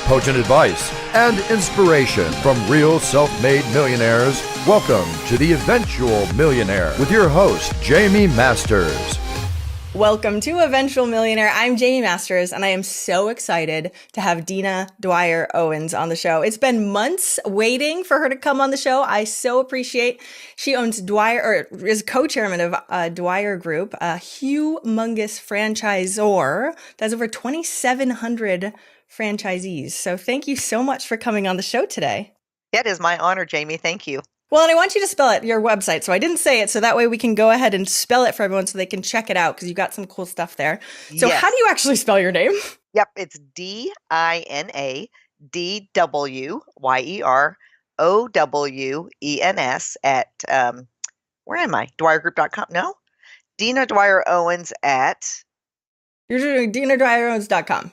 potent advice, and inspiration from real self-made millionaires. Welcome to The Eventual Millionaire with your host, Jaime Masters. Welcome to Eventual Millionaire. I'm Jaime Masters, and I am so excited to have Dina Dwyer Owens on the show. It's been months waiting for her to come on the show. I so appreciate. She owns Dwyer, or is co-chairman of Dwyer Group, a humongous franchisor that has over 2,700 franchisees. So thank you so much for coming on the show today. It is my honor, Jaime. Thank you. Well, and I want you to spell it, your website. So I didn't say it, so that way we can go ahead and spell it for everyone so they can check it out because you got some cool stuff there. So Yes. How do you actually spell your name? Yep, it's DinaDwyeroWens at, where am I? DwyerGroup.com? No? Dina Dwyer Owens at... You're doing DinaDwyerOwens.com.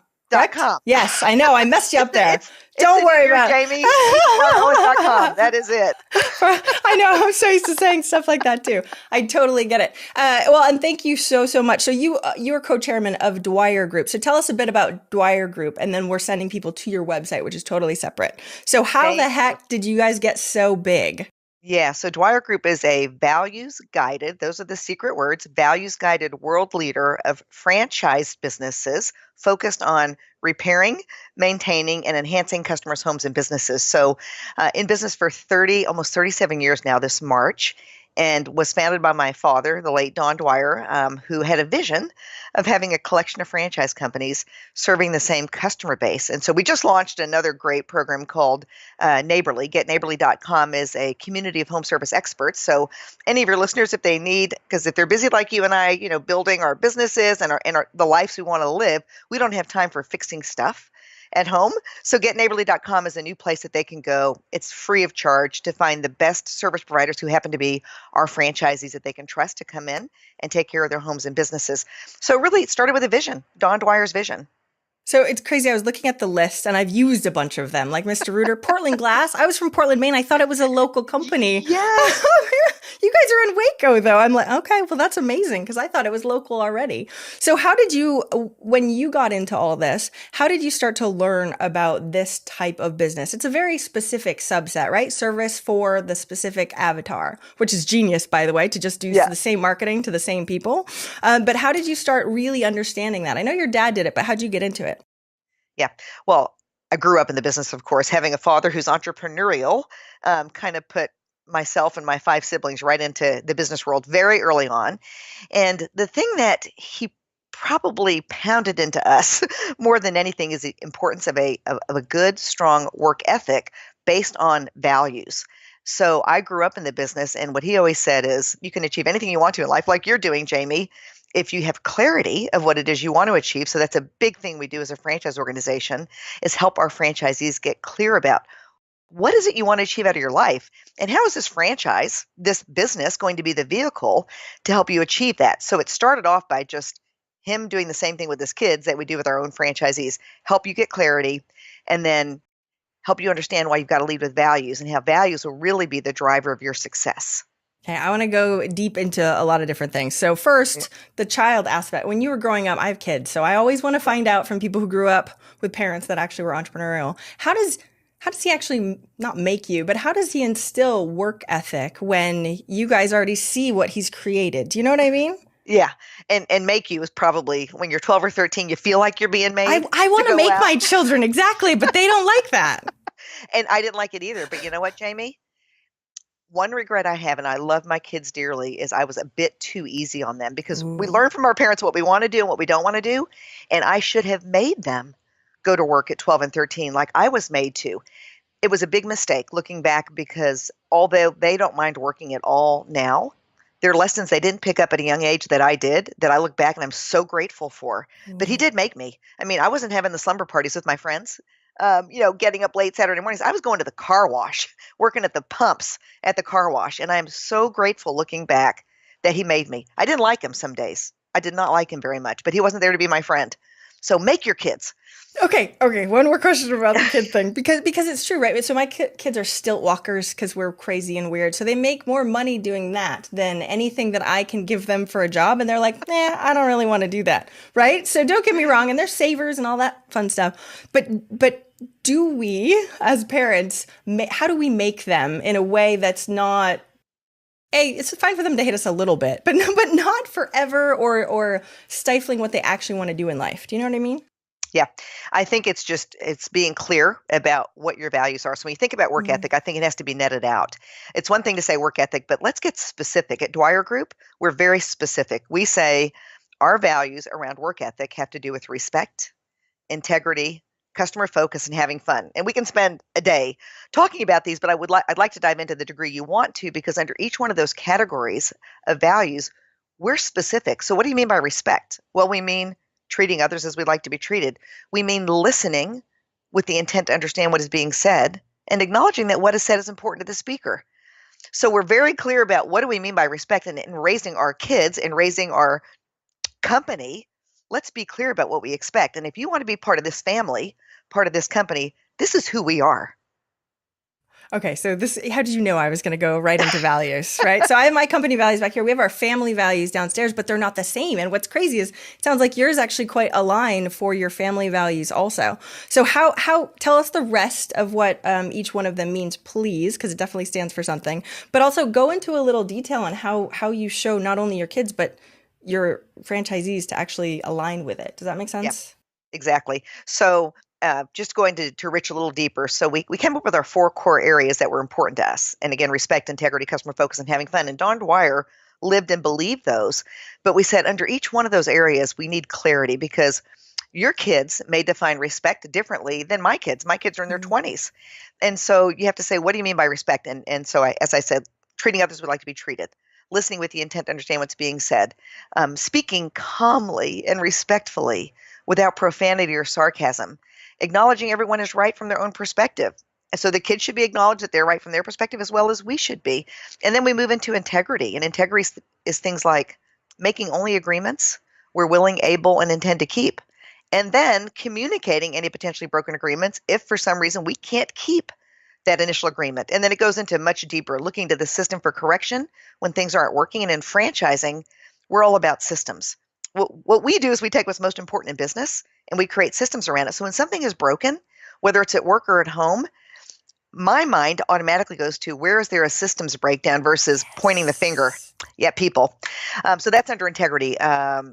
.com. Yes, I know. I messed you up there. It's Don't worry about it. Jaime. DinaDwyerOwens.com. That is it. I know. I'm so used to saying stuff like that too. I totally get it. Well, and thank you so much. So you're co-chairman of Dwyer Group. So tell us a bit about Dwyer Group, and then we're sending people to your website, which is totally separate. So how the heck did you guys get so big? Yeah, so Dwyer Group is a values-guided, those are the secret words, values-guided world leader of franchised businesses focused on repairing, maintaining, and enhancing customers' homes and businesses. So in business for almost 37 years now this March, and was founded by my father, the late Don Dwyer, who had a vision of having a collection of franchise companies serving the same customer base. And so we just launched another great program called Neighborly. GetNeighborly.com is a community of home service experts. So any of your listeners, if they need, because if they're busy like you and I, building our businesses and the lives we want to live, we don't have time for fixing stuff at home. So GetNeighborly.com is a new place that they can go. It's free of charge to find the best service providers who happen to be our franchisees that they can trust to come in and take care of their homes and businesses. So really it started with a vision, Don Dwyer's vision. So it's crazy. I was looking at the list and I've used a bunch of them, like Mr. Rooter, Portland Glass. I was from Portland, Maine. I thought it was a local company. Yeah. You guys are in Waco, though. I'm like, okay, well, that's amazing because I thought it was local already. So how did you, when you got into all this, how did you start to learn about this type of business? It's a very specific subset, right? Service for the specific avatar, which is genius, by the way, to just do the same marketing to the same people. But how did you start really understanding that? I know your dad did it, but how did you get into it? Yeah. Well, I grew up in the business, of course, having a father who's entrepreneurial, kind of put myself and my 5 siblings right into the business world very early on. And the thing that he probably pounded into us more than anything is the importance of a good, strong work ethic based on values. So I grew up in the business, and what he always said is, you can achieve anything you want to in life, like you're doing, Jaime, if you have clarity of what it is you want to achieve. So that's a big thing we do as a franchise organization, is help our franchisees get clear about what is it you want to achieve out of your life, and how is this franchise, this business, going to be the vehicle to help you achieve that. So it started off by just him doing the same thing with his kids that we do with our own franchisees, help you get clarity, and then help you understand why you've got to lead with values and how values will really be the driver of your success. Okay, I want to go deep into a lot of different things. So first, the child aspect. When you were growing up, I have kids, so I always want to find out from people who grew up with parents that actually were entrepreneurial. How does he actually not make you, but how does he instill work ethic when you guys already see what he's created? Do you know what I mean? Yeah. And make you is probably when you're 12 or 13, you feel like you're being made. I want to make my children, exactly, but they don't like that. And I didn't like it either. But you know what, Jaime? One regret I have, and I love my kids dearly, is I was a bit too easy on them because we learn from our parents what we want to do and what we don't want to do. And I should have made them go to work at 12 and 13 like I was made to. It was a big mistake looking back, because although they don't mind working at all now, there are lessons they didn't pick up at a young age that I did, that I look back and I'm so grateful for. But he did make me. I mean, I wasn't having the slumber parties with my friends. Getting up late Saturday mornings. I was going to the car wash, working at the pumps at the car wash. And I am so grateful looking back that he made me. I didn't like him some days. I did not like him very much, but he wasn't there to be my friend. So make your kids. Okay. One more question about the kid thing, because it's true, right? So my kids are stilt walkers because we're crazy and weird. So they make more money doing that than anything that I can give them for a job, and they're like, I don't really want to do that, right? So don't get me wrong, and they're savers and all that fun stuff. But do we, as parents, how do we make them in a way that's not? It's fine for them to hate us a little bit, but not forever, or stifling what they actually want to do in life. Do you know what I mean? Yeah, I think it's being clear about what your values are. So when you think about work ethic, I think it has to be netted out. It's one thing to say work ethic, but let's get specific. At Dwyer Group, we're very specific. We say our values around work ethic have to do with respect, integrity, customer focus, and having fun. And we can spend a day talking about these, but I'd like to dive into the degree you want to, because under each one of those categories of values, we're specific. So what do you mean by respect? Well, we mean treating others as we'd like to be treated. We mean listening with the intent to understand what is being said and acknowledging that what is said is important to the speaker. So we're very clear about what do we mean by respect, and in raising our kids and raising our company, let's be clear about what we expect. And if you want to be part of this family, part of this company, this is who we are. Okay, so how did you know I was going to go right into values, right? So I have my company values back here. We have our family values downstairs, but they're not the same. And what's crazy is it sounds like yours actually quite align for your family values also. So how tell us the rest of what each one of them means, please, because it definitely stands for something. But also go into a little detail on how you show not only your kids, but your franchisees to actually align with it. Does that make sense? Yeah, exactly. So just going to reach a little deeper. So we came up with our 4 core areas that were important to us. And again, respect, integrity, customer focus, and having fun. And Don Dwyer lived and believed those. But we said under each one of those areas, we need clarity, because your kids may define respect differently than my kids. My kids are in their 20s. And so you have to say, what do you mean by respect? And so as I said, treating others would like to be treated. Listening with the intent to understand what's being said. Speaking calmly and respectfully without profanity or sarcasm. Acknowledging everyone is right from their own perspective. And so the kids should be acknowledged that they're right from their perspective as well as we should be. And then we move into integrity. And integrity is things like making only agreements we're willing, able, and intend to keep. And then communicating any potentially broken agreements if for some reason we can't keep that initial agreement. And then it goes into much deeper, looking to the system for correction when things aren't working. And in franchising, we're all about systems. What we do is we take what's most important in business and we create systems around it. So when something is broken, whether it's at work or at home, my mind automatically goes to where is there a systems breakdown versus pointing the finger. Yeah, people. So that's under integrity.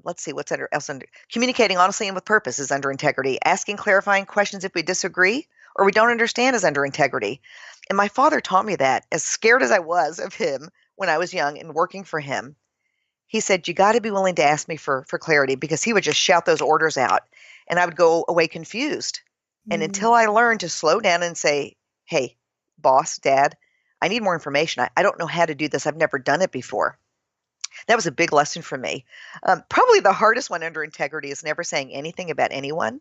Let's see what's else under communicating honestly and with purpose is under integrity. Asking clarifying questions if we disagree or we don't understand is under integrity. And my father taught me that. As scared as I was of him when I was young and working for him, he said, you got to be willing to ask me for clarity, because he would just shout those orders out and I would go away confused. And until I learned to slow down and say, hey, boss, dad, I need more information. I don't know how to do this. I've never done it before. That was a big lesson for me. Probably the hardest one under integrity is never saying anything about anyone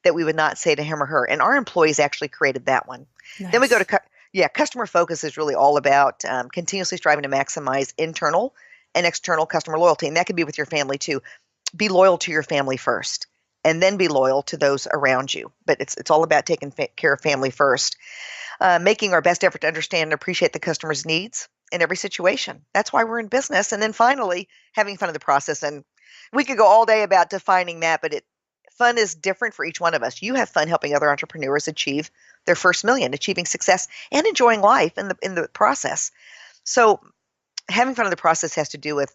that we would not say to him or her. And our employees actually created that one. Nice. Then we go to customer focus is really all about continuously striving to maximize internal and external customer loyalty. And that can be with your family too. Be loyal to your family first, and then be loyal to those around you. But it's all about taking care of family first. Making our best effort to understand and appreciate the customer's needs in every situation. That's why we're in business. And then finally, having fun in the process. And we could go all day about defining that, but fun is different for each one of us. You have fun helping other entrepreneurs achieve their first million, achieving success, and enjoying life in the process. So having fun in the process has to do with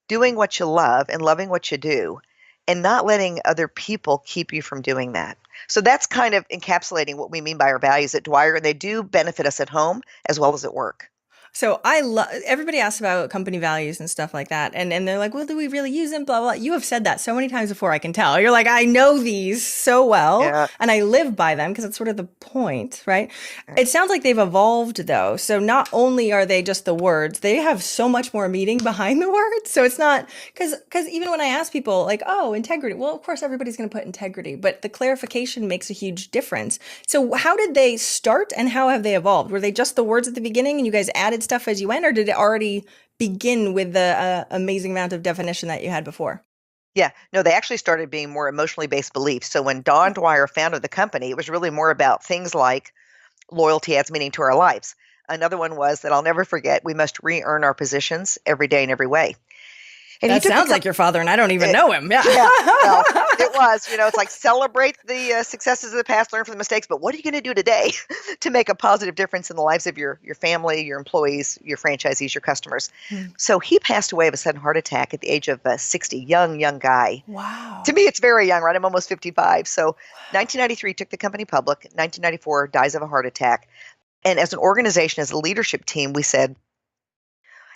doing what you love and loving what you do, and not letting other people keep you from doing that. So that's kind of encapsulating what we mean by our values at Dwyer, and they do benefit us at home as well as at work. So everybody asks about company values and stuff like that. And they're like, well, do we really use them? Blah, blah, blah. You have said that so many times before, I can tell. You're like, I know these so well and I live by them because it's sort of the point, right? It sounds like they've evolved though. So not only are they just the words, they have so much more meaning behind the words. So it's not, because even when I ask people like, oh, integrity, well, of course, everybody's going to put integrity, but the clarification makes a huge difference. So how did they start and how have they evolved? Were they just the words at the beginning and you guys added stuff as you went, or did it already begin with the amazing amount of definition that you had before? Yeah, no, they actually started being more emotionally based beliefs. So when Don Dwyer founded the company, it was really more about things like loyalty adds meaning to our lives. Another one was that I'll never forget, we must re-earn our positions every day in every way. And he That took the sounds company. like your father, and I don't even know him. Yeah. Yeah, well, it was, it's like celebrate the successes of the past, learn from the mistakes, but what are you going to do today to make a positive difference in the lives of your family, your employees, your franchisees, your customers? So he passed away of a sudden heart attack at the age of 60, young guy. To Wow. me, it's very young, right? I'm almost 55. So 1993 took the company public. 1994 dies of a heart attack. And as an organization, as a leadership team, we said,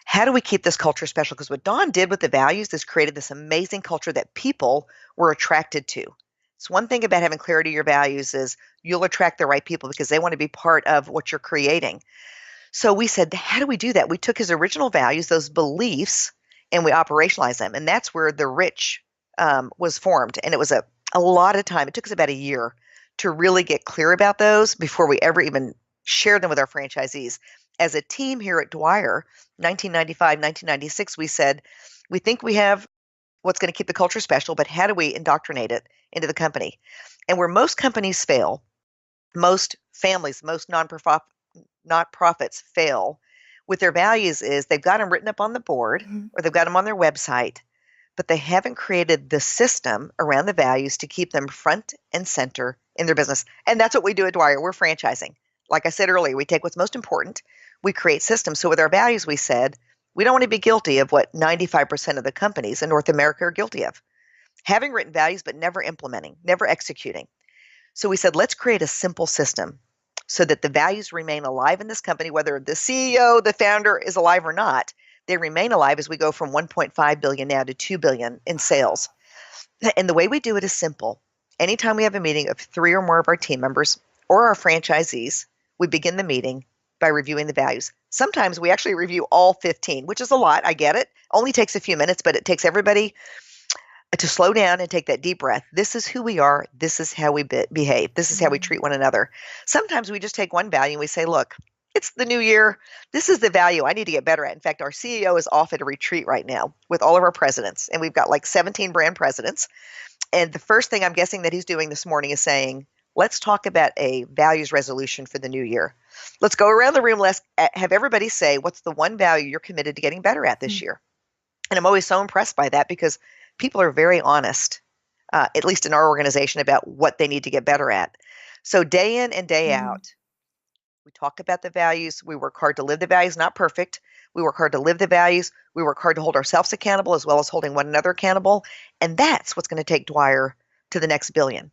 how do we keep this culture special? Because what Don did with the values is created this amazing culture that people were attracted to. It's one thing about having clarity of your values is you'll attract the right people because they want to be part of what you're creating. So we said, how do we do that? We took his original values, those beliefs, and we operationalized them. And that's where the rich was formed. And it was a lot of time. It took us about a year to really get clear about those before we ever even shared them with our franchisees. As a team here at Dwyer, 1995, 1996, we said, we think we have what's going to keep the culture special, but how do we indoctrinate it into the company? And where most companies fail, most families, most nonprofits fail with their values is they've got them written up on the board or they've got them on their website, but they haven't created the system around the values to keep them front and center in their business. And that's what we do at Dwyer. We're franchising. Like I said earlier, we take what's most important, we create systems. So with our values, we said, we don't want to be guilty of what 95% of the companies in North America are guilty of. Having written values, but never implementing, never executing. So we said, let's create a simple system so that the values remain alive in this company, whether the CEO, the founder is alive or not. They remain alive as we go from 1.5 billion now to 2 billion in sales. And the way we do it is simple. Anytime we have a meeting of 3 or more of our team members or our franchisees, we begin the meeting by reviewing the values. Sometimes we actually review all 15, which is a lot. I get it. Only takes a few minutes, but it takes everybody to slow down and take that deep breath. This is who we are. This is how we behave. This is how we treat one another. Sometimes we just take one value and we say, look, it's the new year. This is the value I need to get better at. In fact, our CEO is off at a retreat right now with all of our presidents, and we've got like 17 brand presidents. And the first thing I'm guessing that he's doing this morning is saying, let's talk about a values resolution for the new year. Let's go around the room. Let's have everybody say, what's the one value you're committed to getting better at this year? And I'm always so impressed by that because people are very honest, at least in our organization, about what they need to get better at. So day in and day out, we talk about the values. We work hard to live the values, not perfect. We work hard to live the values. We work hard to hold ourselves accountable as well as holding one another accountable. And that's what's going to take Dwyer to the next billion.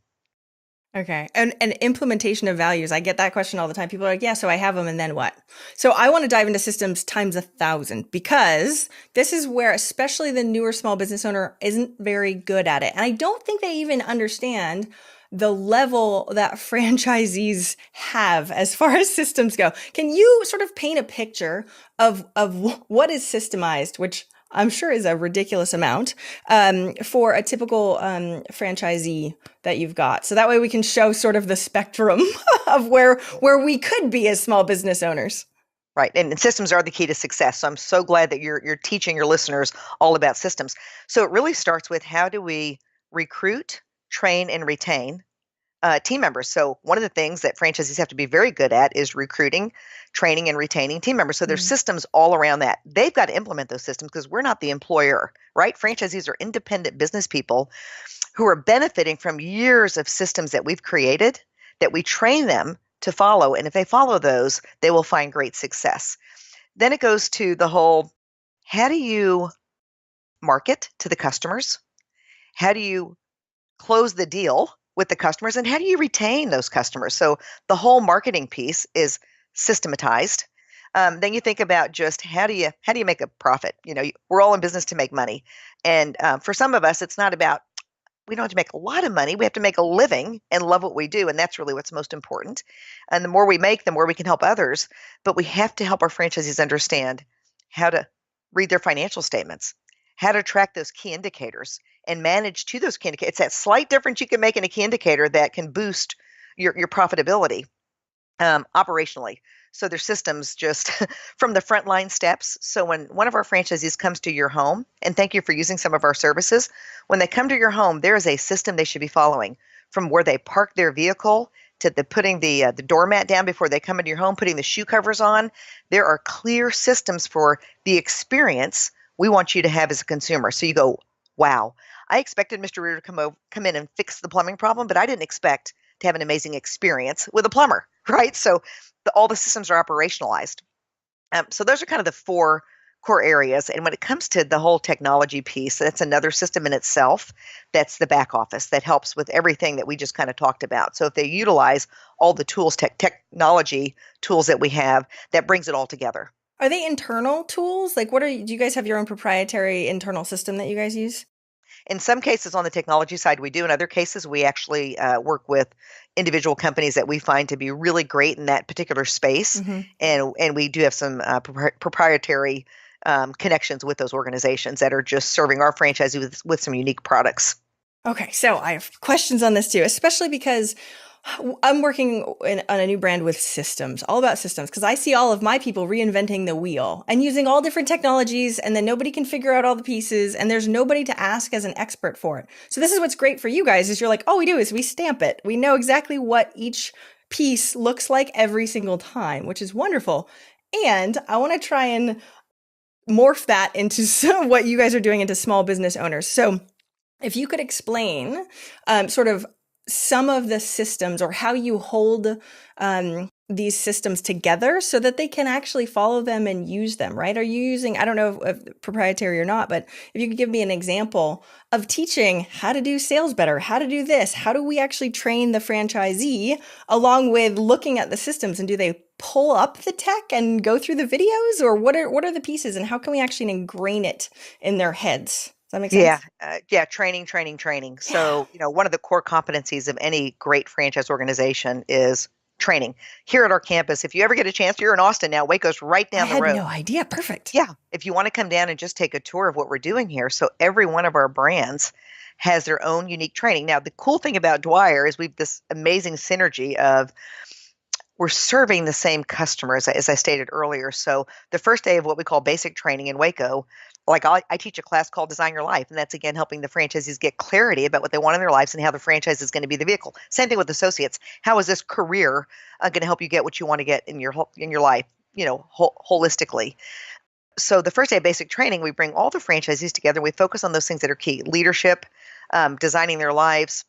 Okay. And implementation of values. I get that question all the time. People are like, yeah, so I have them and then what? So I want to dive into systems times 1,000 because this is where especially the newer small business owner isn't very good at it. And I don't think they even understand the level that franchisees have as far as systems go. Can you sort of paint a picture of what is systemized, which I'm sure is a ridiculous amount for a typical franchisee that you've got. So that way we can show sort of the spectrum of where we could be as small business owners. Right. And systems are the key to success. So I'm so glad that you're teaching your listeners all about systems. So it really starts with how do we recruit, train, and retain team members. So one of the things that franchisees have to be very good at is recruiting, training, and retaining team members. So there's systems all around that. They've got to implement those systems because we're not the employer, right? Franchisees are independent business people who are benefiting from years of systems that we've created that we train them to follow. And if they follow those, they will find great success. Then it goes to the whole, how do you market to the customers? How do you close the deal with the customers, and how do you retain those customers? So the whole marketing piece is systematized. Then you think about just how do you make a profit? We're all in business to make money, and for some of us, it's not about we don't have to make a lot of money. We have to make a living and love what we do, and that's really what's most important. And the more we make, the more we can help others. But we have to help our franchisees understand how to read their financial statements, how to track those key indicators and manage to those key indicators. It's that slight difference you can make in a key indicator that can boost your profitability. operationally. So their systems just from the frontline steps. So when one of our franchisees comes to your home, and thank you for using some of our services, when they come to your home, there is a system they should be following from where they park their vehicle to putting the doormat down before they come into your home, putting the shoe covers on. There are clear systems for the experience we want you to have as a consumer. So you go, wow, I expected Mr. Reader to come in and fix the plumbing problem, but I didn't expect to have an amazing experience with a plumber, right? So all the systems are operationalized. So those are kind of the four core areas. And when it comes to the whole technology piece, that's another system in itself. That's the back office that helps with everything that we just kind of talked about. So if they utilize all the tools, technology tools that we have, that brings it all together. Are they internal tools? Like, do you guys have your own proprietary internal system that you guys use? In some cases on the technology side, we do. In other cases, we actually work with individual companies that we find to be really great in that particular space. Mm-hmm. And we do have some proprietary connections with those organizations that are just serving our franchisees with some unique products. Okay, so I have questions on this too, especially because I'm working on a new brand with systems, all about systems, because I see all of my people reinventing the wheel and using all different technologies, and then nobody can figure out all the pieces, and there's nobody to ask as an expert for it. So this is what's great for you guys is you're like, all we do is we stamp it. We know exactly what each piece looks like every single time, which is wonderful. And I want to try and morph that into what you guys are doing into small business owners. So if you could explain sort of some of the systems or how you hold these systems together so that they can actually follow them and use them, right? Are you using, I don't know if proprietary or not, but if you could give me an example of teaching how to do sales better, how to do this, how do we actually train the franchisee along with looking at the systems, and do they pull up the tech and go through the videos, or what are the pieces and how can we actually ingrain it in their heads? Does that make sense? Yeah. Training. So, one of the core competencies of any great franchise organization is training. Here at our campus, if you ever get a chance, you're in Austin now, Waco's right down the road. I had no idea. Perfect. Yeah. If you want to come down and just take a tour of what we're doing here. So every one of our brands has their own unique training. Now, the cool thing about Dwyer is we've this amazing synergy of we're serving the same customers, as I stated earlier. So the first day of what we call basic training in Waco, like I teach a class called Design Your Life, and that's again helping the franchisees get clarity about what they want in their lives and how the franchise is going to be the vehicle. Same thing with associates. How is this career going to help you get what you want to get in your life, holistically? So the first day of basic training, we bring all the franchisees together. We focus on those things that are key: leadership, designing their lives.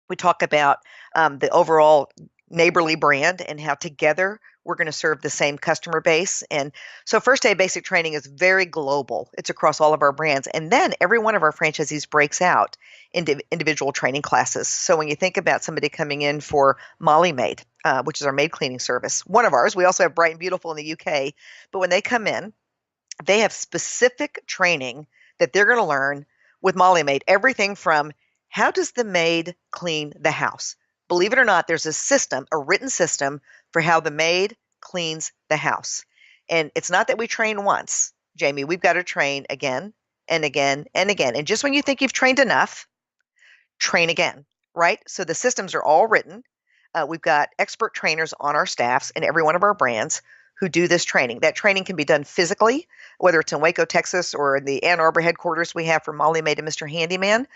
We talk about the overall neighborly brand and how together we're going to serve the same customer base. And so first day basic training is very global. It's across all of our brands. And then every one of our franchisees breaks out into individual training classes. So when you think about somebody coming in for Molly Maid, which is our maid cleaning service, one of ours, we also have Bright and Beautiful in the UK. But when they come in, they have specific training that they're going to learn with Molly Maid. Everything from how does the maid clean the house? Believe it or not, there's a written system for how the maid cleans the house. And it's not that we train once, Jaime. We've got to train again and again and again. And just when you think you've trained enough, train again, right? So the systems are all written. We've got expert trainers on our staffs in every one of our brands who do this training. That training can be done physically, whether it's in Waco, Texas, or in the Ann Arbor headquarters we have for Molly Maid and Mr. Handyman,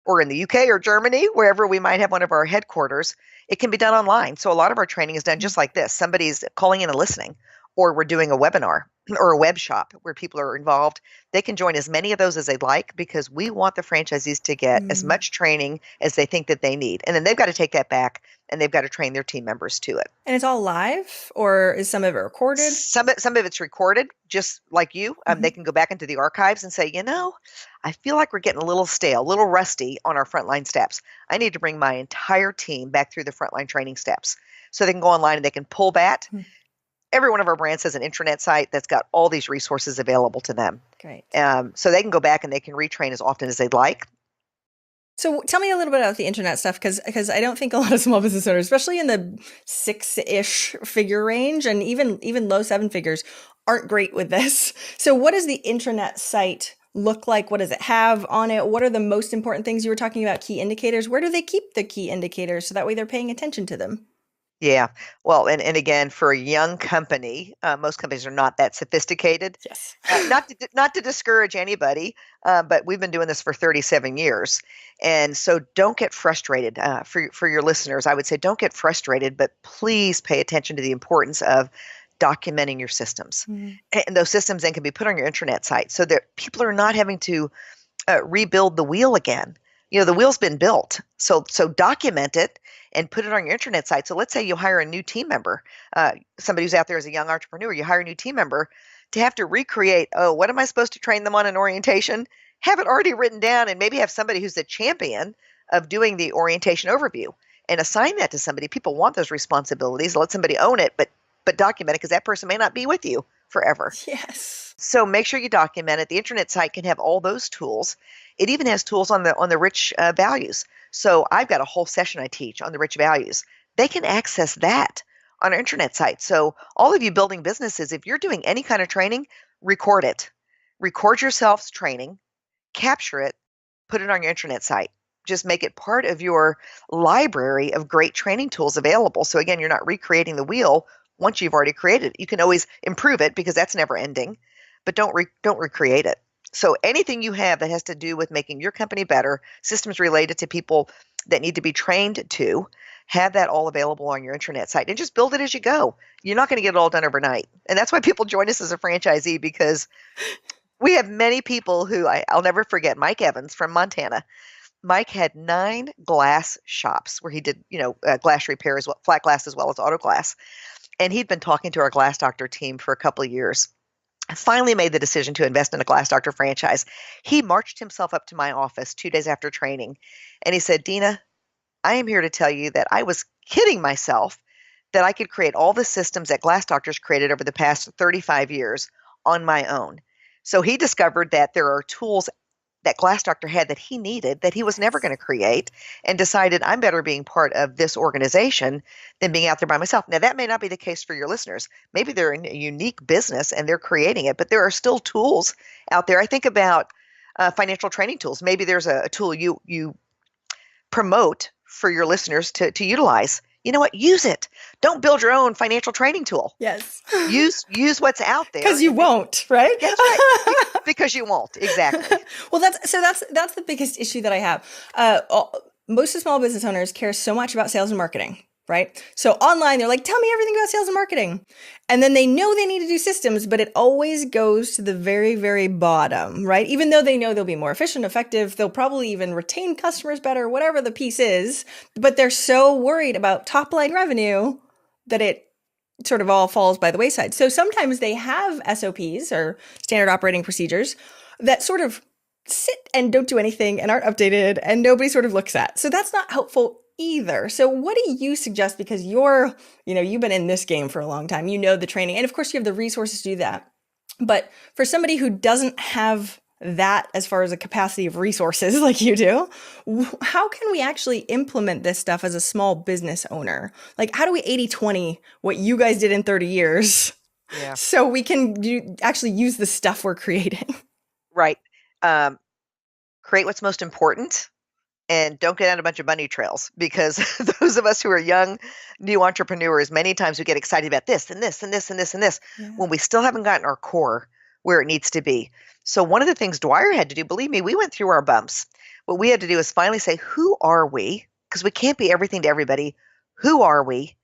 or in the UK or Germany, wherever we might have one of our headquarters. It can be done online. So a lot of our training is done just like this. Somebody's calling in and listening, or we're doing a webinar or a web shop where people are involved. They can join as many of those as they'd like because we want the franchisees to get as much training as they think that they need. And then they've got to take that back and they've got to train their team members to it. And it's all live, or is some of it recorded? Some of it's recorded, just like you. They can go back into the archives and say, I feel like we're getting a little stale, a little rusty on our frontline steps. I need to bring my entire team back through the frontline training steps. So they can go online and they can pull that. Every one of our brands has an intranet site that's got all these resources available to them. Great. So they can go back and they can retrain as often as they'd like. So tell me a little bit about the internet stuff, because I don't think a lot of small business owners, especially in the 6-ish figure range and even low 7 figures, aren't great with this. So what does the intranet site look like? What does it have on it? What are the most important things? You were talking about key indicators. Where do they keep the key indicators so that way they're paying attention to them? Yeah. Well, and again, for a young company, most companies are not that sophisticated. Yes. Not to discourage anybody, but we've been doing this for 37 years, and so don't get frustrated. For your listeners, I would say don't get frustrated, but please pay attention to the importance of documenting your systems, Mhm. and those systems then can be put on your intranet site, so that people are not having to rebuild the wheel again. The wheel's been built. So document it and put it on your internet site. So let's say you hire a new team member, somebody who's out there as a young entrepreneur, you hire a new team member to have to recreate, oh, what am I supposed to train them on in orientation? Have it already written down and maybe have somebody who's the champion of doing the orientation overview and assign that to somebody. People want those responsibilities. Let somebody own it, but document it because that person may not be with you forever. Yes. So make sure you document it. The internet site can have all those tools. It even has tools on the rich values. So I've got a whole session I teach on the rich values. They can access that on our internet site. So all of you building businesses, if you're doing any kind of training, record it. Record yourselves training, capture it, put it on your internet site. Just make it part of your library of great training tools available. So again, you're not recreating the wheel once you've already created it. You can always improve it because that's never ending, but don't recreate it. So anything you have that has to do with making your company better, systems related to people that need to be trained to, have that all available on your intranet site and just build it as you go. You're not going to get it all done overnight. And that's why people join us as a franchisee, because we have many people who I'll never forget. Mike Evans from Montana. Mike had 9 glass shops where he did, glass repair as well, flat glass as well as auto glass. And he'd been talking to our Glass Doctor team for a couple of years. I finally made the decision to invest in a Glass Doctor franchise. He marched himself up to my office 2 days after training, and he said, Dina, I am here to tell you that I was kidding myself that I could create all the systems that Glass Doctors created over the past 35 years on my own. So he discovered that there are tools that Glass Doctor had that he needed that he was never going to create, and decided I'm better being part of this organization than being out there by myself. Now, that may not be the case for your listeners. Maybe they're in a unique business and they're creating it, but there are still tools out there. I think about financial training tools. Maybe there's a tool you promote for your listeners to utilize. You know what? Use it. Don't build your own financial training tool. Yes. Use what's out there. Because you won't, right? That's right. Because you won't. Exactly. Well, that's the biggest issue that I have. Most of small business owners care so much about sales and marketing, right? So online, they're like, tell me everything about sales and marketing. And then they know they need to do systems, but it always goes to the very, very bottom, right? Even though they know they'll be more efficient, effective, they'll probably even retain customers better, whatever the piece is. But they're so worried about top line revenue that it sort of all falls by the wayside. So sometimes they have SOPs or standard operating procedures that sort of sit and don't do anything and aren't updated and nobody sort of looks at. So that's not helpful either. So what do you suggest? Because you've been in this game for a long time, the training, and of course you have the resources to do that. But for somebody who doesn't have that as far as a capacity of resources like you do, how can we actually implement this stuff as a small business owner? Like, how do we 80-20 what you guys did in 30 years so we can actually use the stuff we're creating? Right. Create what's most important and don't get on a bunch of bunny trails, because those of us who are young, new entrepreneurs, many times we get excited about this and this and this and this and this when we still haven't gotten our core where it needs to be. So one of the things Dwyer had to do, believe me, we went through our bumps. What we had to do is finally say, who are we? Because we can't be everything to everybody. Who are we?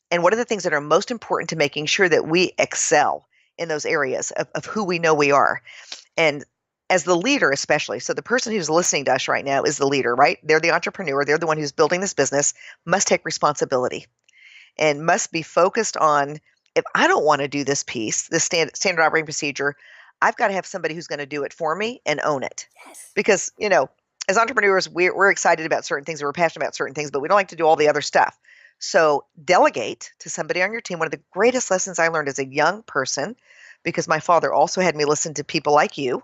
And what are the things that are most important to making sure that we excel in those areas of who we know we are? And as the leader, especially, so the person who's listening to us right now is the leader, right? They're the entrepreneur. They're the one who's building this business, must take responsibility and must be focused on, if I don't want to do this piece, this standard operating procedure, I've got to have somebody who's going to do it for me and own it. Yes. Because, as entrepreneurs, we're excited about certain things and we're passionate about certain things, but we don't like to do all the other stuff. So delegate to somebody on your team. One of the greatest lessons I learned as a young person, because my father also had me listen to people like you.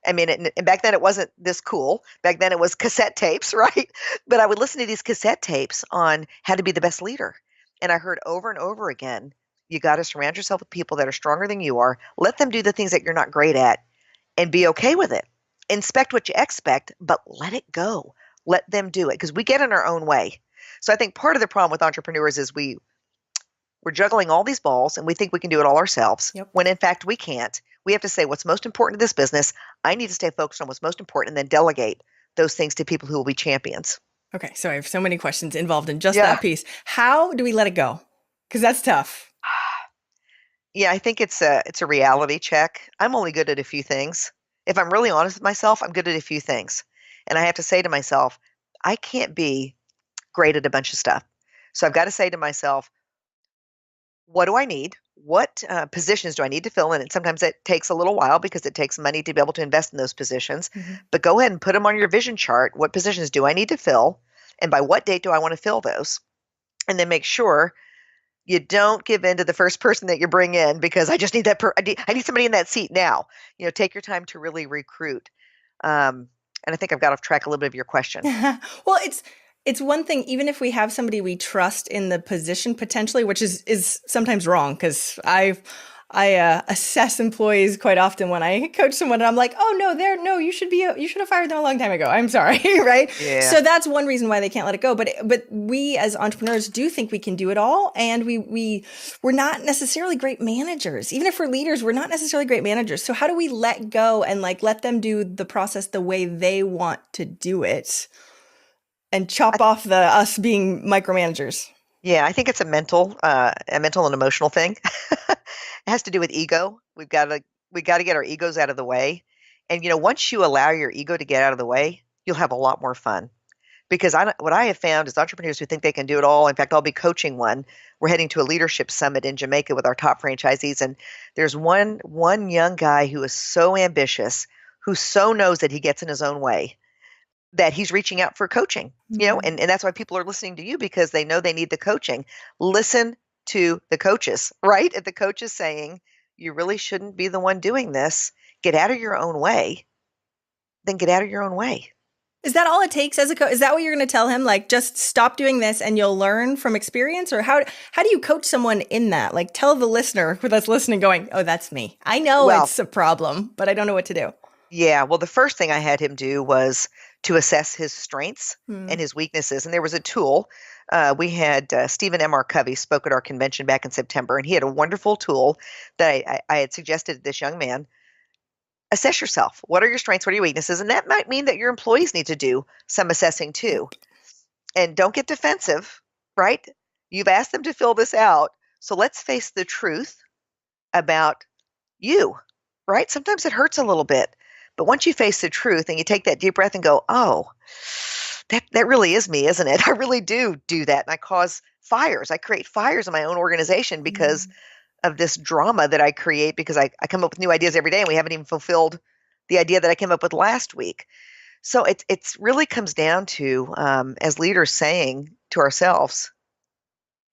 I mean, and back then it wasn't this cool. Back then it was cassette tapes, right? But I would listen to these cassette tapes on how to be the best leader. And I heard over and over again, you got to surround yourself with people that are stronger than you are. Let them do the things that you're not great at and be okay with it. Inspect what you expect, but let it go. Let them do it, because we get in our own way. So I think part of the problem with entrepreneurs is we we're juggling all these balls and we think we can do it all ourselves Yep. when in fact we can't. We have to say what's most important to this business. I need to stay focused on what's most important and then delegate those things to people who will be champions. Okay, so I have so many questions involved in just Yeah. that piece. How do we let it go? Because that's tough. Yeah, I think it's a reality check. I'm only good at a few things. If I'm really honest with myself, I'm good at a few things. And I have to say to myself, I can't be great at a bunch of stuff. So I've got to say to myself, what do I need? What positions do I need to fill in? And sometimes it takes a little while because it takes money to be able to invest in those positions. But go ahead and put them on your vision chart. What positions do I need to fill? And by what date do I want to fill those? And then make sure you don't give in to the first person that you bring in because I just need that. I need somebody in that seat now. Take your time to really recruit. And I think I've got off track a little bit of your question. Well, it's one thing, even if we have somebody we trust in the position potentially, which is sometimes wrong because I assess employees quite often when I coach someone and I'm like, oh no, you should have fired them a long time ago. I'm sorry. Right. Yeah. So that's one reason why they can't let it go. But we as entrepreneurs do think we can do it all. And we're not necessarily great managers. Even if we're leaders, we're not necessarily great managers. So how do we let go and let them do the process the way they want to do it and chop off us being micromanagers? Yeah, I think it's a mental and emotional thing. It has to do with ego. We got to get our egos out of the way. And once you allow your ego to get out of the way, you'll have a lot more fun. Because what I have found is entrepreneurs who think they can do it all. In fact, I'll be coaching one. We're heading to a leadership summit in Jamaica with our top franchisees, and there's one young guy who is so ambitious, who so knows that he gets in his own way, that he's reaching out for coaching, and that's why people are listening to you because they know they need the coaching. Listen to the coaches, right? If the coach is saying, you really shouldn't be the one doing this, get out of your own way, then get out of your own way. Is that all it takes as a coach? Is that what you're going to tell him? Just stop doing this and you'll learn from experience? Or how do you coach someone in that? Tell the listener that's listening going, oh, that's me. I know it's a problem, but I don't know what to do. Yeah. Well, the first thing I had him do was to assess his strengths and his weaknesses. And there was a tool. We had Stephen M. R. Covey spoke at our convention back in September, and he had a wonderful tool that I had suggested to this young man. Assess yourself. What are your strengths? What are your weaknesses? And that might mean that your employees need to do some assessing too. And don't get defensive, right? You've asked them to fill this out. So let's face the truth about you, right? Sometimes it hurts a little bit. But once you face the truth and you take that deep breath and go, oh, that really is me, isn't it? I really do that. And I cause fires. I create fires in my own organization because of this drama that I create because I come up with new ideas every day and we haven't even fulfilled the idea that I came up with last week. So it's really comes down to, as leaders saying to ourselves,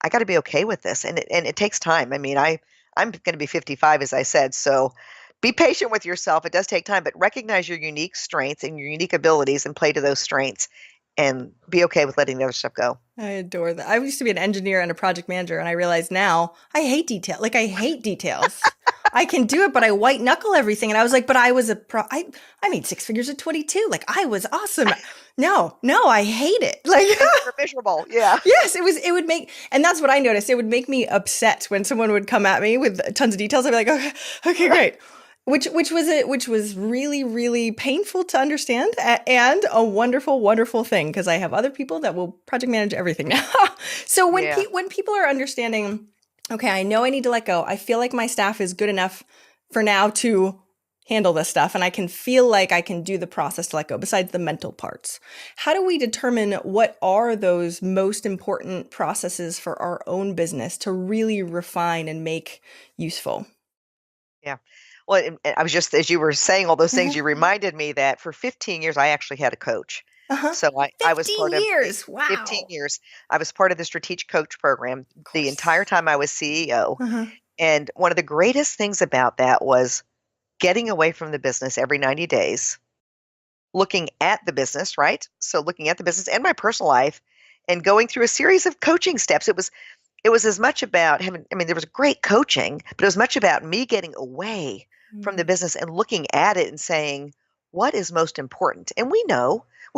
I got to be okay with this. And it takes time. I mean, I'm going to be 55, as I said. So be patient with yourself. It does take time, but recognize your unique strengths and your unique abilities and play to those strengths and be okay with letting the other stuff go. I adore that. I used to be an engineer and a project manager, and I realize now I hate detail. I hate details. I can do it, but I white knuckle everything. And I was like, but I was I made 6 figures at 22. I was awesome. No, I hate it. You're miserable. Yeah. Yes, it would make, and that's what I noticed. It would make me upset when someone would come at me with tons of details. I'd be like, okay, great. Which was really, really painful to understand and a wonderful, wonderful thing because I have other people that will project manage everything now. So when people are understanding, okay, I know I need to let go. I feel like my staff is good enough for now to handle this stuff and I can feel like I can do the process to let go besides the mental parts. How do we determine what are those most important processes for our own business to really refine and make useful? Yeah. Well, I was just, as you were saying all those things, you reminded me that for 15 years, I actually had a coach. So I was part of 15 years. Wow. 15 years. I was part of the strategic coach program the entire time I was CEO. And one of the greatest things about that was getting away from the business every 90 days, looking at the business, right? So looking at the business and my personal life and going through a series of coaching steps. It was as much about having, there was great coaching, but it was much about me getting away from the business and looking at it and saying, what is most important? And we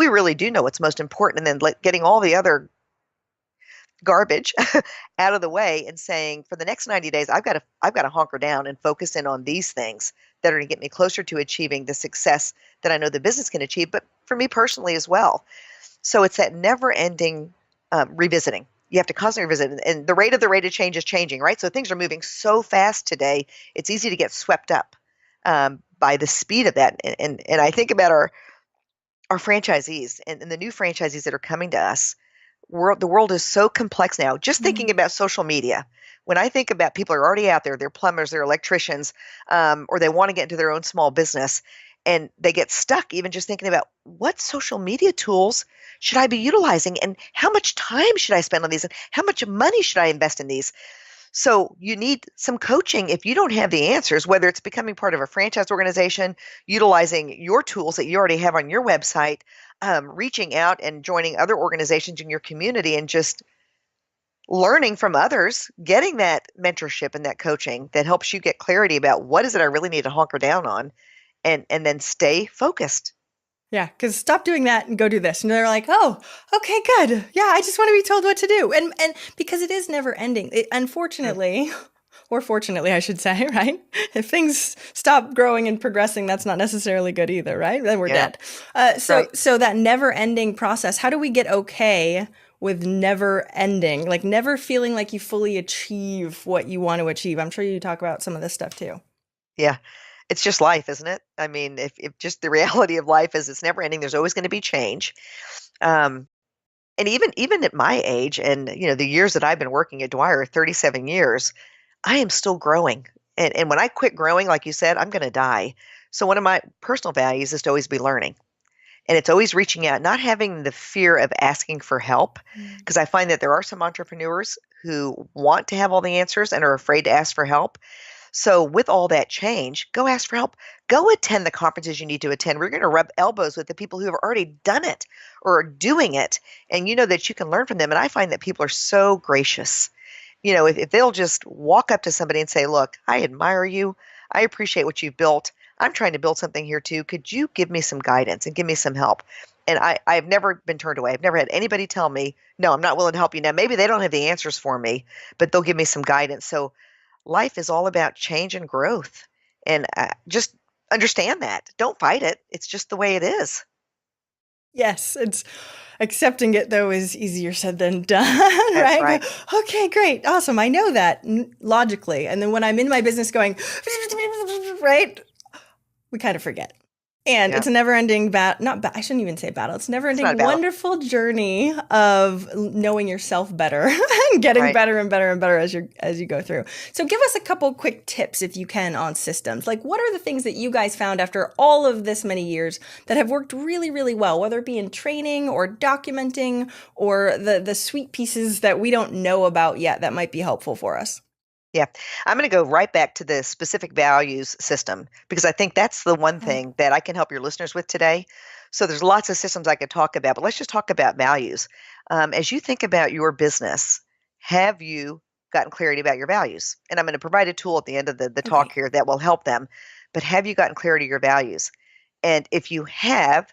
really do know what's most important. And then getting all the other garbage out of the way and saying, for the next 90 days, I've got to hunker down and focus in on these things that are going to get me closer to achieving the success that I know the business can achieve, but for me personally as well. So it's that never ending revisiting. You have to constantly revisit, and the rate of change is changing, right? So things are moving so fast today. It's easy to get swept up by the speed of that. And I think about our franchisees and the new franchisees that are coming to us. The world is so complex now. Just thinking about social media, when I think about people who are already out there, they're plumbers, they're electricians, or they want to get into their own small business, and they get stuck even just thinking about what social media tools should I be utilizing and how much time should I spend on these and how much money should I invest in these. So you need some coaching if you don't have the answers, whether it's becoming part of a franchise organization, utilizing your tools that you already have on your website, reaching out and joining other organizations in your community and just learning from others, getting that mentorship and that coaching that helps you get clarity about what is it I really need to hunker down on and then stay focused. Yeah, because stop doing that and go do this. And they're like, oh, okay, good. Yeah, I just want to be told what to do. And because it is never ending. Unfortunately, or fortunately, I should say, right? If things stop growing and progressing, that's not necessarily good either, right? Then we're dead. So that never ending process, how do we get okay with never ending, like never feeling like you fully achieve what you want to achieve? I'm sure you talk about some of this stuff too. Yeah. It's just life, isn't it? I mean, if just the reality of life is it's never ending, there's always going to be change. And even at my age and, the years that I've been working at Dwyer, 37 years, I am still growing. And when I quit growing, like you said, I'm going to die. So one of my personal values is to always be learning. And it's always reaching out, not having the fear of asking for help, because I find that there are some entrepreneurs who want to have all the answers and are afraid to ask for help. So with all that change, go ask for help. Go attend the conferences you need to attend. We're going to rub elbows with the people who have already done it or are doing it. And you know that you can learn from them. And I find that people are so gracious. If they'll just walk up to somebody and say, look, I admire you. I appreciate what you've built. I'm trying to build something here too. Could you give me some guidance and give me some help? And I've never been turned away. I've never had anybody tell me, no, I'm not willing to help you. Now, maybe they don't have the answers for me, but they'll give me some guidance. So life is all about change and growth. And just understand that. Don't fight it. It's just the way it is. Yes, it's accepting it though is easier said than done, That's right? right. Okay, great. Awesome. I know that logically. And then when I'm in my business going, right, we kind of forget. And Yeah. it's a never-ending I shouldn't even say battle. It's a never-ending not a battle. wonderful journey of knowing yourself better and getting Right. better and better and better as you go through. So give us a couple quick tips if you can on systems. Like what are the things that you guys found after all of this many years that have worked really, really well, whether it be in training or documenting or the sweet pieces that we don't know about yet that might be helpful for us? Yeah. I'm going to go right back to the specific values system because I think that's the one thing that I can help your listeners with today. So there's lots of systems I could talk about, but let's just talk about values. As you think about your business, have you gotten clarity about your values? And I'm going to provide a tool at the end of the talk here that will help them. But have you gotten clarity of your values? And if you have,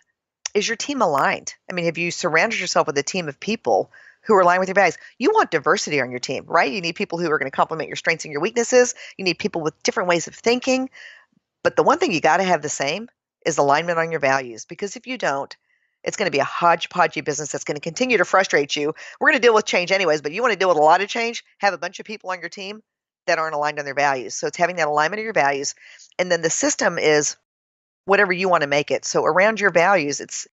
is your team aligned? I mean, have you surrounded yourself with a team of people who are aligned with your values? You want diversity on your team, right? You need people who are going to complement your strengths and your weaknesses. You need people with different ways of thinking. But the one thing you got to have the same is alignment on your values. Because if you don't, it's going to be a hodgepodgey business that's going to continue to frustrate you. We're going to deal with change anyways, but you want to deal with a lot of change, have a bunch of people on your team that aren't aligned on their values. So it's having that alignment of your values. And then the system is whatever you want to make it. So around your values,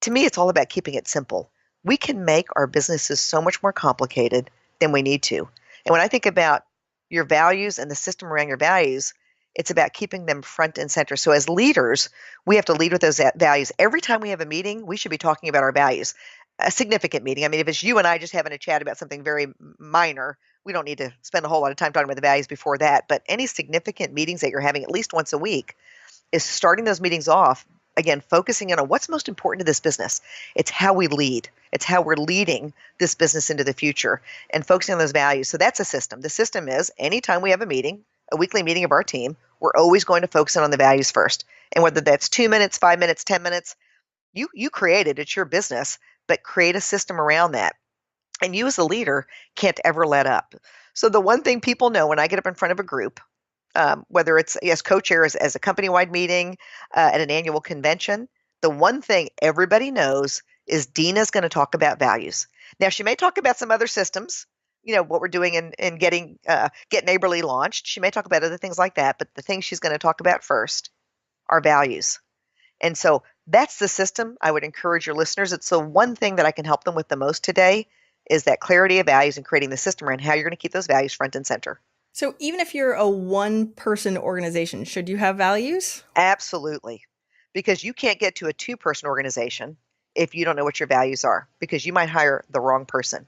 to me, it's all about keeping it simple. We can make our businesses so much more complicated than we need to. And when I think about your values and the system around your values, it's about keeping them front and center. So as leaders, we have to lead with those values. Every time we have a meeting, we should be talking about our values. A significant meeting. I mean, if it's you and I just having a chat about something very minor, we don't need to spend a whole lot of time talking about the values before that. But any significant meetings that you're having at least once a week is starting those meetings off, again, focusing in on what's most important to this business. It's how we lead. It's how we're leading this business into the future and focusing on those values. So that's a system. The system is anytime we have a meeting, a weekly meeting of our team, we're always going to focus in on the values first. And whether that's 2 minutes, 5 minutes, 10 minutes, you create it. It's your business, but create a system around that. And you as a leader can't ever let up. So the one thing people know when I get up in front of a group, whether it's as co-chair as a company-wide meeting, at an annual convention, the one thing everybody knows is Dina's going to talk about values. Now, she may talk about some other systems, what we're doing in getting Get Neighborly launched. She may talk about other things like that, but the thing she's going to talk about first are values. And so that's the system I would encourage your listeners. It's the one thing that I can help them with the most today is that clarity of values and creating the system around how you're going to keep those values front and center. So even if you're a one-person organization, should you have values? Absolutely. Because you can't get to a two-person organization if you don't know what your values are, because you might hire the wrong person.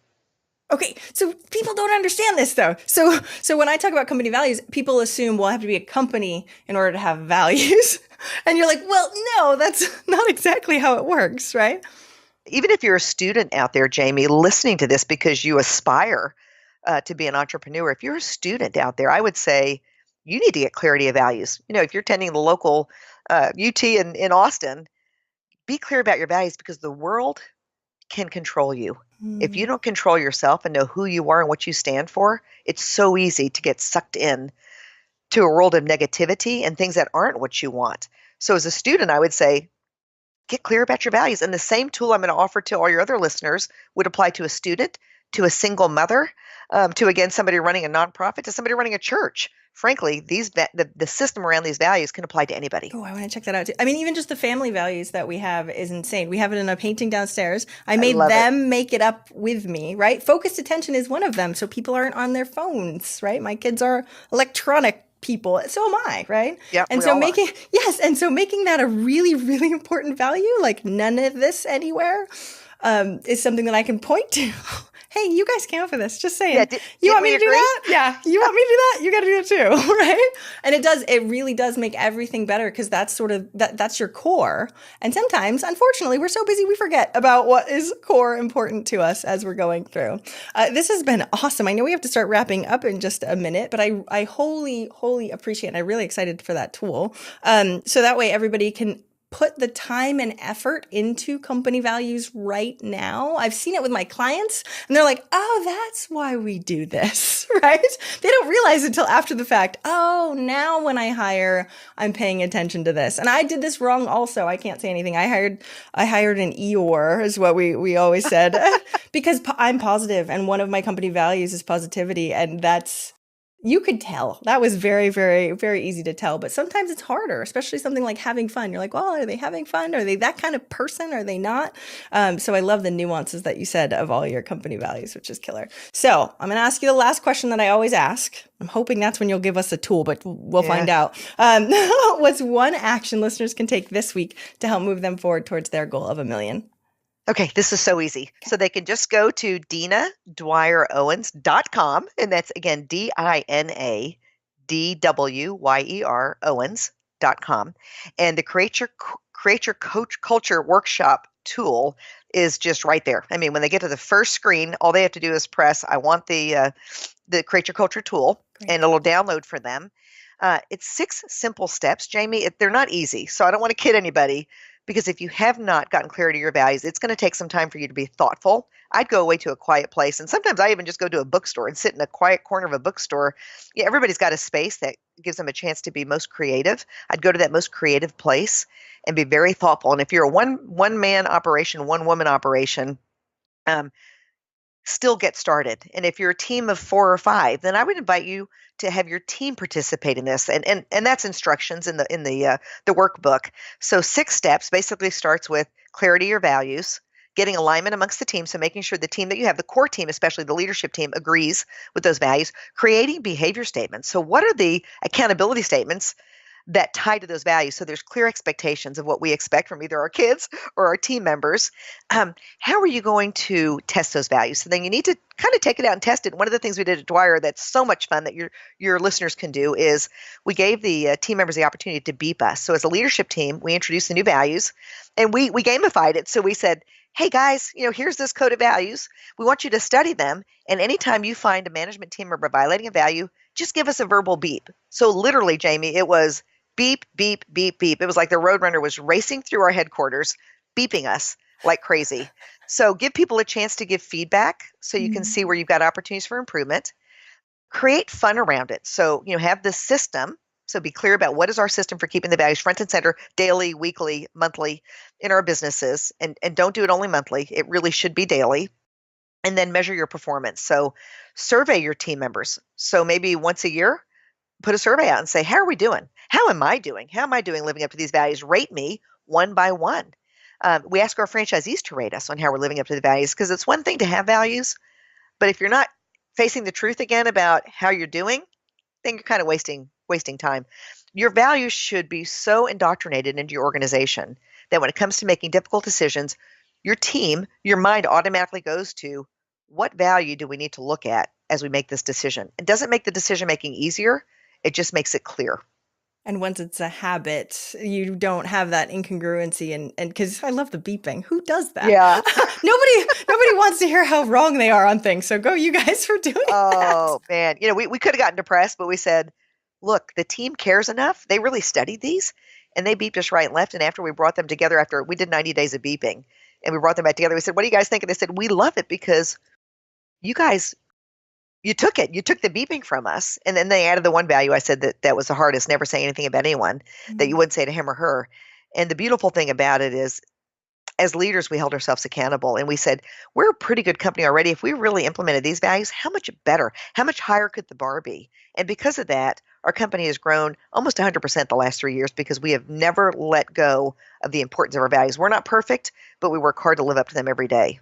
Okay, so people don't understand this though. So when I talk about company values, people assume, well, I have to be a company in order to have values. And you're like, well, no, that's not exactly how it works, right? Even if you're a student out there, Jaime, listening to this because you aspire to be an entrepreneur, if you're a student out there, I would say you need to get clarity of values. If you're attending the local UT in Austin, be clear about your values because the world can control you. If you don't control yourself and know who you are and what you stand for, it's so easy to get sucked in to a world of negativity and things that aren't what you want. So as a student, I would say, get clear about your values. And the same tool I'm going to offer to all your other listeners would apply to a student, to a single mother, to, again, somebody running a nonprofit, to somebody running a church. Frankly, the system around these values can apply to anybody. Oh, I want to check that out too. I mean, even just the family values that we have is insane. We have it in a painting downstairs. I made them make it up with me, right? Focused attention is one of them. So people aren't on their phones, right? My kids are electronic people. So am I, right? Yeah. And so making that a really, really important value, like none of this anywhere, is something that I can point to. Hey, you guys count for this. Just saying. Yeah, you want me to do that? Yeah. You want me to do that? You got to do it too, right? And it really does make everything better because that's sort of, that's your core. And sometimes, unfortunately, we're so busy we forget about what is core important to us as we're going through. This has been awesome. I know we have to start wrapping up in just a minute, but I wholly, wholly appreciate it. I'm really excited for that tool. So that way everybody can put the time and effort into company values right now. I've seen it with my clients and they're like, oh, that's why we do this, right? They don't realize until after the fact, oh, now when I hire, I'm paying attention to this. And I did this wrong also. I can't say anything. I hired an Eeyore is what we always said because I'm positive and one of my company values is positivity. And you could tell. That was very, very, very easy to tell. But sometimes it's harder, especially something like having fun. You're like, well, are they having fun? Are they that kind of person? Are they not? So I love the nuances that you said of all your company values, which is killer. So I'm going to ask you the last question that I always ask. I'm hoping that's when you'll give us a tool, but we'll find out. What's one action listeners can take this week to help move them forward towards their goal of 1 million? Okay, this is so easy. So they can just go to DinaDwyerOwens.com, and that's, again, DinaDwyer Owens.com. And the Create Your Coach Culture Workshop tool is just right there. I mean, when they get to the first screen, all they have to do is press, I want the Create Your Culture tool, and it'll download for them. It's 6 simple steps, Jaime. They're not easy, so I don't want to kid anybody. Because if you have not gotten clarity of your values, it's going to take some time for you to be thoughtful. I'd go away to a quiet place. And sometimes I even just go to a bookstore and sit in a quiet corner of a bookstore. Yeah, everybody's got a space that gives them a chance to be most creative. I'd go to that most creative place and be very thoughtful. And if you're a one-man operation, one-woman operation, still get started. And if you're a team of 4 or 5, then I would invite you to have your team participate in this. And that's instructions in the workbook. So 6 steps basically starts with clarity of your values, getting alignment amongst the team. So making sure the team that you have, the core team, especially the leadership team, agrees with those values, creating behavior statements. So what are the accountability statements that tie to those values? So there's clear expectations of what we expect from either our kids or our team members. How are you going to test those values? So then you need to kind of take it out and test it. One of the things we did at Dwyer that's so much fun that your listeners can do is we gave the team members the opportunity to beep us. So as a leadership team, we introduced the new values and we gamified it. So we said, hey guys, here's this code of values. We want you to study them. And anytime you find a management team member violating a value, just give us a verbal beep. So literally, Jaime, it was beep, beep, beep, beep. It was like the Roadrunner was racing through our headquarters, beeping us like crazy. So give people a chance to give feedback so you can Mm. see where you've got opportunities for improvement. Create fun around it. So, have this system. So be clear about what is our system for keeping the values front and center daily, weekly, monthly in our businesses. And don't do it only monthly. It really should be daily. And then measure your performance. So survey your team members. So maybe once a year, put a survey out and say, how are we doing? How am I doing? How am I doing living up to these values? Rate me one by one. We ask our franchisees to rate us on how we're living up to the values, because it's one thing to have values, but if you're not facing the truth again about how you're doing, then you're kind of wasting time. Your values should be so indoctrinated into your organization that when it comes to making difficult decisions, your team, your mind automatically goes to, what value do we need to look at as we make this decision? It doesn't make the decision making easier. It just makes it clear. And once it's a habit, you don't have that incongruency. And because I love the beeping. Who does that? Yeah. Nobody wants to hear how wrong they are on things. So go you guys for doing Oh, man. We could have gotten depressed, but we said, look, the team cares enough. They really studied these, and they beeped us right and left. And after we brought them together, after we did 90 days of beeping, and we brought them back together, we said, what do you guys think? And they said, we love it because you guys, you took the beeping from us. And then they added the one value. I said that was the hardest, never say anything about anyone that you wouldn't say to him or her. And the beautiful thing about it is, as leaders, we held ourselves accountable, and we said, we're a pretty good company already. If we really implemented these values, how much better, how much higher could the bar be? And because of that, our company has grown almost 100% the last 3 years, because we have never let go of the importance of our values. We're not perfect, but we work hard to live up to them every day.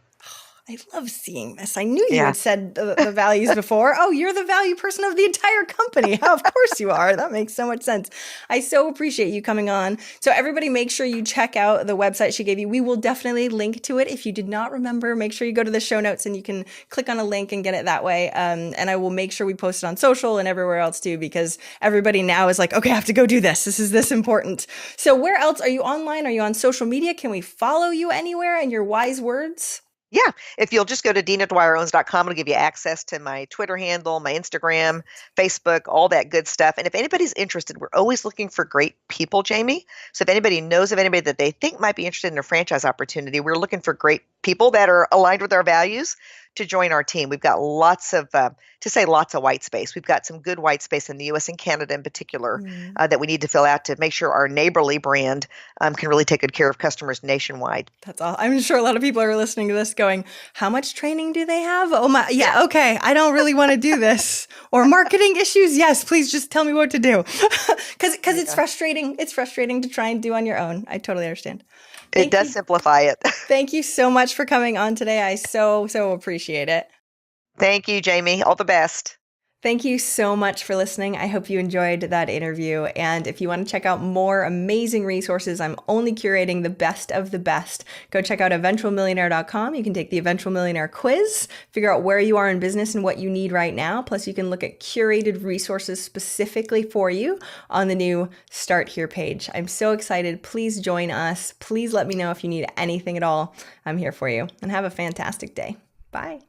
I love seeing this. I knew you Yeah. had said the values before. Oh, you're the value person of the entire company. Of course you are. That makes so much sense. I so appreciate you coming on. So everybody, make sure you check out the website she gave you. We will definitely link to it. If you did not remember, make sure you go to the show notes and you can click on a link and get it that way. And I will make sure we post it on social and everywhere else too, because everybody now is like, okay, I have to go do this. This is this important. So where else are you online? Are you on social media? Can we follow you anywhere and your wise words? Yeah, if you'll just go to DinaDwyerOwens.com, it'll give you access to my Twitter handle, my Instagram, Facebook, all that good stuff. And if anybody's interested, we're always looking for great people, Jaime. So if anybody knows of anybody that they think might be interested in a franchise opportunity, we're looking for great people that are aligned with our values to join our team. We've got lots of white space. We've got some good white space in the U.S. and Canada in particular that we need to fill out to make sure our neighborly brand can really take good care of customers nationwide. That's all. I'm sure a lot of people are listening to this going, how much training do they have? Oh my, yeah, okay. I don't really want to do this. Or marketing issues. Yes, please just tell me what to do. Because it's frustrating. It's frustrating to try and do on your own. I totally understand. It does simplify it. Thank you so much for coming on today. I so appreciate it. Thank you, Jaime. All the best. Thank you so much for listening. I hope you enjoyed that interview. And if you want to check out more amazing resources, I'm only curating the best of the best. Go check out eventualmillionaire.com. You can take the Eventual Millionaire quiz, figure out where you are in business and what you need right now. Plus, you can look at curated resources specifically for you on the new Start Here page. I'm so excited. Please join us. Please let me know if you need anything at all. I'm here for you. And have a fantastic day. Bye.